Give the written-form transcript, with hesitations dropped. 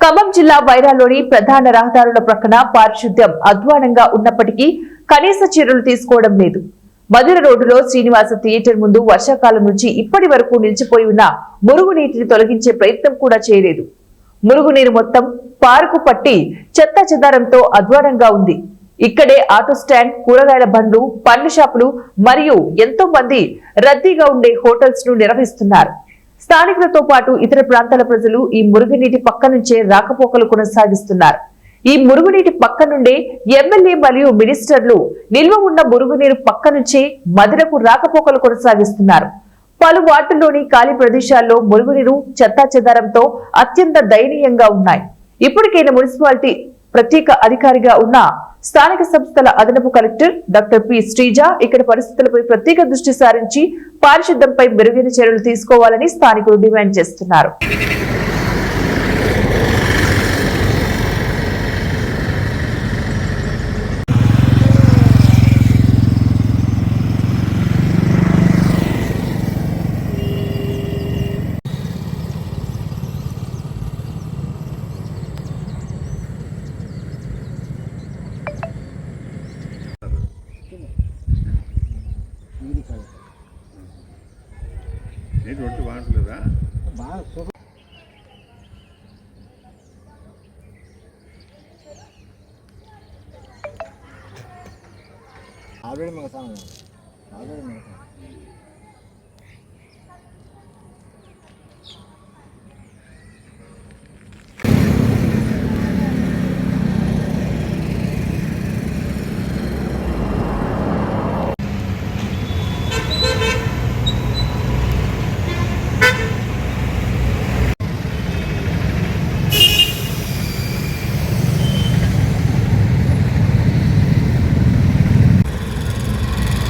ఖమ్మం జిల్లా వైరాలోని ప్రధాన రహదారుల ప్రక్కన పారిశుద్ధ్యం అధ్వానంగా ఉన్నప్పటికీ కనీస చర్యలు తీసుకోవడం లేదు. మధుర రోడ్డులో శ్రీనివాస థియేటర్ ముందు వర్షాకాలం నుంచి ఇప్పటి వరకు నిలిచిపోయి ఉన్న మురుగునీటిని తొలగించే ప్రయత్నం కూడా చేయలేదు. మురుగునీరు మొత్తం పార్కు పట్టి చెత్త చెదారంతో అధ్వానంగా ఉంది. ఇక్కడే ఆటో స్టాండ్, కూరగాయల బండ్లు, పండ్ల షాపులు మరియు ఎంతో మంది రద్దీగా ఉండే హోటల్స్ ను నిర్వహిస్తున్నారు. స్థానికులతో పాటు ఇతర ప్రాంతాల ప్రజలు ఈ మురుగునీటి పక్క నుంచే రాకపోకలు కొనసాగిస్తున్నారు. ఈ మురుగునీటి పక్క నుండే ఎమ్మెల్యే మరియు మినిస్టర్లు నిల్వ ఉన్న మురుగునీరు పక్క నుంచే మధురకు రాకపోకలు కొనసాగిస్తున్నారు. పలు వార్డుల్లోని ఖాళీ ప్రదేశాల్లో మురుగునీరు చెత్తా చెదారంతో అత్యంత దయనీయంగా ఉన్నాయి. ఇప్పటికైనా మున్సిపాలిటీ ప్రత్యేక అధికారిగా ఉన్న స్థానిక సంస్థల అదనపు కలెక్టర్ డాక్టర్ పి శ్రీజ ఇక్కడ పరిస్థితులపై ప్రత్యేక దృష్టి సారించి పారిశుద్ధ్యంపై మెరుగైన చర్యలు తీసుకోవాలని స్థానికులు డిమాండ్ చేస్తున్నారు. రొట్టె బాగుంటుందా? ఆల్రెడీ